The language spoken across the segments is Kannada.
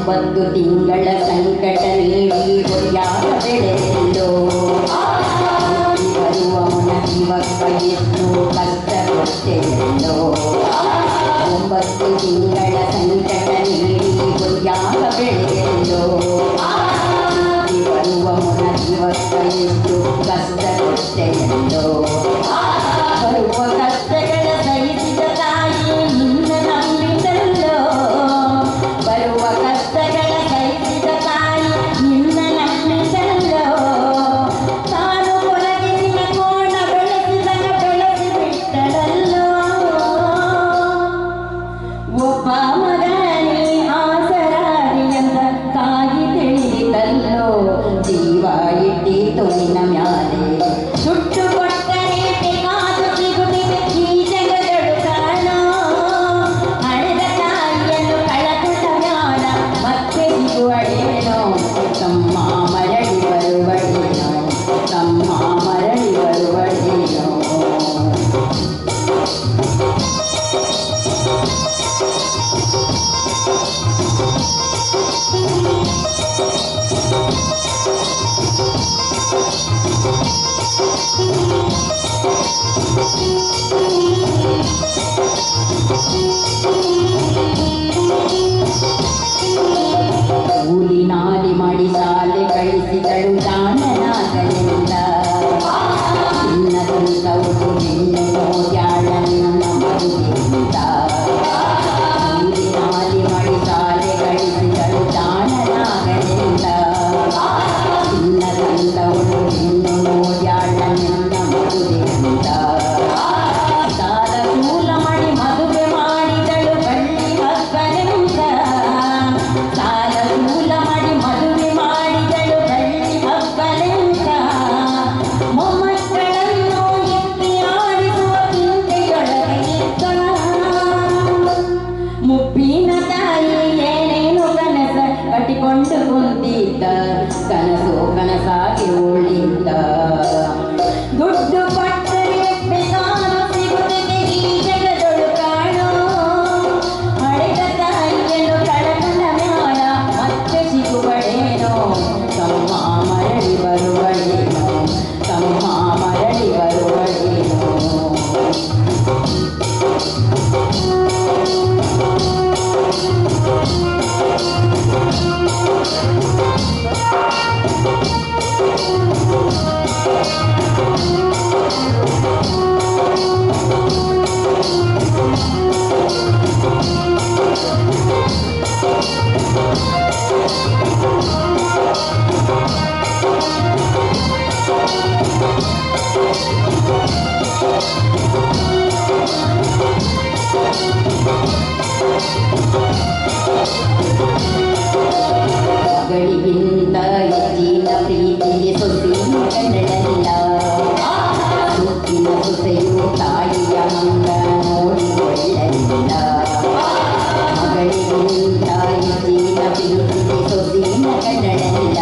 9 ತಿಂಗಳ ಸಂಕಟ ನೀಡಿ ಹೊಯ್ಯಾಗ ಬೆಳೆದೆಲ್ಲೋ ಬರುವ ಮುನ ಇವತ್ತು ಕಷ್ಟ ಕೊಟ್ಟೆಲ್ಲೋ 9 ತಿಂಗಳ ಸಂಕಟ ನೀಡಿ ಹೊಯ್ಯಾಗ ಬೆಳೆದೆಲ್ಲೋ ಬರುವ ಮುನ ಇವತ್ತು ಕಷ್ಟ ಕೊಟ್ಟೆಲ್ಲೋ ಬರುವ ಕಷ್ಟಗಳ ಸಹಿಸಿದ ತಾಯಿ ನಿನ್ನ ನಂಬಿದಲ್ಲೋ ಬರುವ ಕಷ್ಟಗಳ ಸಹಿಸಿದ ತಾಯಿ ನಿನ್ನ ನಂಬಿದಲ್ಲೋ ತಾನು ಒಳಗೆ ನಿನ್ನ ಕೋಣ ಬೆಳೆಸಿದಾಗ ಬೆಳೆಸಿ ಬಿಟ್ಟಳಲ್ಲೋ ಒಬ್ಬ ಮಗನೇ ಆಸರಾರಿ ಅಂತ ತಾಯಿ ತಿಳಿದಲ್ಲೋ ಜೀವ ಇಟ್ಟಿತು ನಿನ್ನ ಮ್ಯಾಲೆ ಸುಟ್ಟು ಕೊಟ್ಟರೆ ಬೇಕಾದು ಸಿಗುತ್ತಿದೆ ಈ ಜಗದಳು ಕಾಣೋ ಹಳೆದ ತಾಯಿಯನ್ನು ಕಳಕಳ ಮ್ಯಾಲ ಮತ್ತೆ ಸಿಗುವಳೇನೋ ತಮ್ಮ ಮರಳಿ ಬರುವಳೇನೋ ತಮ್ಮ ಮರಳಿ ಬರುವಳೇನೋ ಕೂಲಿ ನಾಲಿ ಮಾಡಿ ಶಾಲೆ ಕಳಿಸಿದಳು ಜಾಣನಾಗಲಿಲ್ಲ ನಿನ್ನ ಸ್ವಂತವು ಹೆಣ್ಣು ನೋಡ್ಯಾಳ ನಿನ್ನ ಮಗುವಿಂದ ಕೂಲಿ ನಾಲಿ ಮಾಡಿ ಶಾಲೆ ಕಳಿಸಿದಳು ಜಾಣನಾಗಲಿಲ್ಲ ನಿನ್ನ ಸ್ವಂತವು ಹೆಣ್ಣು ನೋಡ್ಯಾಳ ನಿನ್ನ ಮಗುವಿಂದ ಸಾಲ ಸೂಲ ಮಾಡಿ ಮದುವೆ ಮಾಡಿದಳು ಬಳ್ಳಿ ಹಬ್ಬನೆಂದ ಸಾಲ ಸೂಲ ಮಾಡಿ ಮದುವೆ ಮಾಡಿದಳು ಬಳ್ಳಿ ಹಬ್ಬನೆಂದ ಮೊಮ್ಮಕ್ಕಳನ್ನು ಎತ್ತಿ ಆಡಿಸುವ ಚಿಂತೆಯೊಳಗೆ ಇದ್ದ ಮುಪ್ಪಿನ ತಾಯಿ ಏನೇನು ಕನಸ ಕಟ್ಟಿಕೊಂಡು ಕುಂತಿದ್ದ ಕನಸು ಕನಸಾಗಿ ಉಳಿದ ದುಡ್ಡು ಪಟ್ಟರೆ ಬೇಕಾದ ಸಿಗುತ್ತದೆ ಈ ಜಗದೊಳು ಕಾಣೋ ಹಳೆದ ತಾಯಿಯನ್ನು ಕಳಕಳ ಮ್ಯಾಲ ಮತ್ತೆ ಸಿಗುವಳೇನೋ ತಮ್ಮ ಮರಳಿ ಬರುವಳೇನೋ ತಮ್ಮ ಮರಳಿ ಬರುವಳೇನೋ ಮಗಳಿಗಿಂತ ಹೆಚ್ಚಿನ ಪ್ರೀತಿಗೆ ಸೊಸೆಯು ಕಂಡಳಲ್ಲ ಸುತ್ತಿನ ಸೊಸೆಯು ತಾಯಿಯ ಹಂಗ ನೋಡಿಕೊಳ್ಳಲಿಲ್ಲ ಮಗಳಿಗಿಂತ ಹೆಚ್ಚಿನ ಪ್ರೀತಿಗೆ ಸೊಸೆಯಿನ ಕಂಡಳಲ್ಲ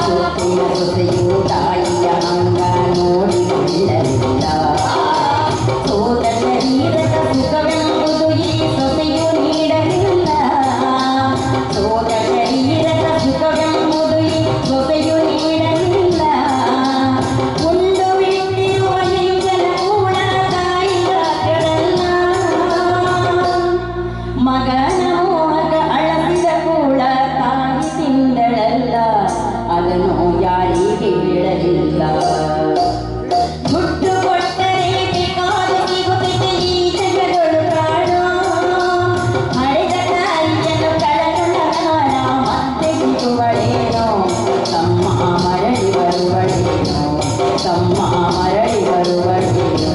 ಸುತ್ತಿನ ಸೊಸೆಯು ತಾಯಿಯ ಹಂಗ ನೋಡಿಕೊಳ್ಳಲಿಲ್ಲ ಸೋತ ಶರೀರದ ಸುಖವೆಂಬುದು ಈ ಸೊಸೆಯು ನೀಡಲಿಲ್ಲ ಸೋತ ಶರೀರದ ಸುಖವೆಂಬುದು ಈ ಸೊಸೆಯು ನೀಡಲಿಲ್ಲ ಉಂಡು ಬಿಟ್ಟಿರುವ ಹೆಂಗನ ಕೂಡ ತಾಯಿಗ ಕೆಡಲ್ಲ ಮಗನ ಮೋಹಕ ಅಳಸಿದ ಕೂಡ ತಾಯಿ ತಿಂದಳಲ್ಲ ಅದನ್ನು ಯಾರಿಗೆ ಬೀಳಲಿಲ್ಲ ದುಡ್ಡು ಕೊಟ್ಟರೆ ಬೇಕಾದ ಸಿಗುತ್ತದೆ ಈ ಜಗದೊಳು ಕಾಣೋ ಹಳೆದ ತಾಯಿಯನ್ನು ಕಳಕಳ ಮ್ಯಾಲ ಮತ್ತೆ ಸಿಗುವಳೇನೋ ತಮ್ಮ ಮರಳಿ ಬರುವಳೇನೋ ತಮ್ಮ ಮರಳಿ ಬರುವಳೇನೋ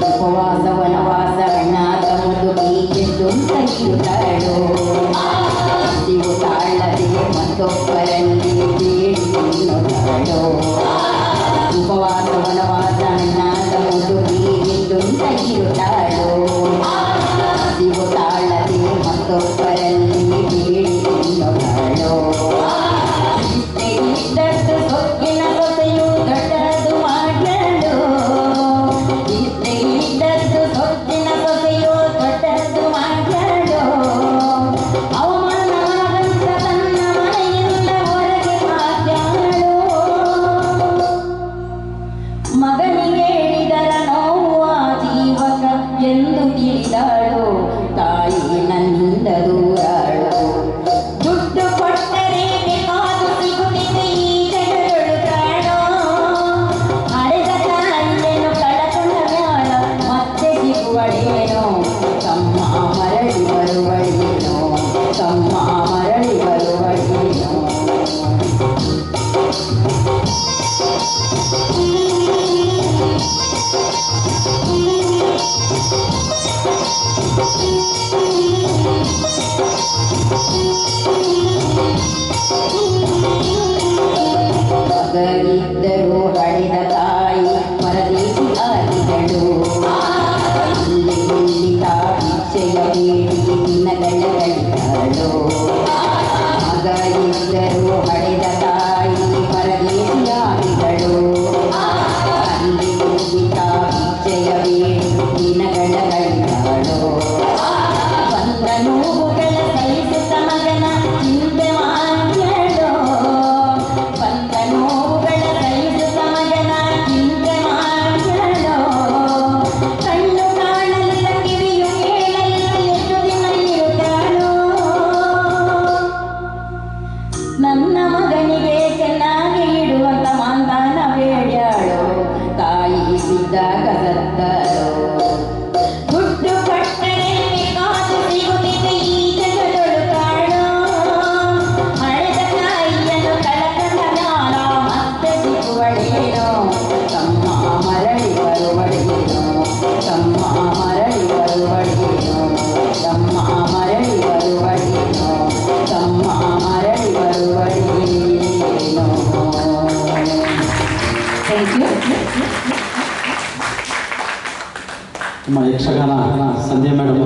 ಉಪವಾಸ ವನವಾಸ ಅಣ್ಣಾದ ಮುದುಕಿಗೆ ತುಂಬಿರುತ್ತಾಳೋ ಸಿಗು ತಾಳದೆ ಮತ್ತೊಬ್ಬರಲ್ಲಿ ಬೇಡಿ ತಿನ್ನುತ್ತಾಳೋ ಉಪವಾಸ ವನವಾಸ ಅಣ್ಣ ಭಿಕ್ಷೆಯ ಬೇಡಿ ದಿನಗಳ ಕಳಿತಾಳೋ ಮಗ ಇದ್ದರೂ ಹಡೆದ ತಾಯಿ ಪರದೇಶಿಯಾಗಿದಳು ಅಲ್ಲಿ ಹೋಗಿತ ಭಿಕ್ಷೆಯ ಬೇಡಿ ದಿನಗಳ ಕಳಿತಾಳೋ ಬಂದ ನೋವುಗಳ ಸಹಿಸುತ್ತ ಮಗನ ಚಿಂತೆ ಮಾಡ್ಯಾಳೋ ಬಂದ ನೋವುಗಳ ಸಹಿಸುತ್ತ ಮಗನ ಚಿಂತೆ ಮಾಡ್ಯಾಳೋ ಕಣ್ಣು ಕಾಣಲಿಲ್ಲ ಕಿವಿಯು ಕೇಳಲಿಲ್ಲ ಎಷ್ಟು ದಿನ ಇರುತ್ತಾಳೋ ನನ್ನ ಮಗನಿಗೆ ಚೆನ್ನಾಗಿ ಇಡುವಂತ ಮಾಂತಾನ ಬೇಡ್ಯಾಳೋ ತಾಯಿ ಬಿದ್ದಾಗ ಸತ್ತಳೋ ದುಡ್ಡು ಕಟ್ಟರೆ ಕಾಸು ಸಿಗುತ್ತಿದೆ ಈ ಜಗದೊಳು ಕಾಣೋ ಹಳೆದ ತಾಯಿಯನ್ನು ಕಳಕಂಡ ಜ್ಞಾನ ಮತ್ತೆ ಸಿಗುವಳೇನೋ ತಮ್ಮ ಮರಳಿ ಬರುವಳೇನೋ ತಮ್ಮ ಮರಳಿ ಬರುವಳೇನೋ ತಮ್ಮ ಮರಳಿ ಬರುವಳೇನೋ ತಮ್ಮ ಮರಳಿ ಬರುವಳೇನೋ. Thank you. ನಮ್ಮ ಯಕ್ಷಗಾನ ಸಂಧ್ಯಾ ಮೇಡಮ್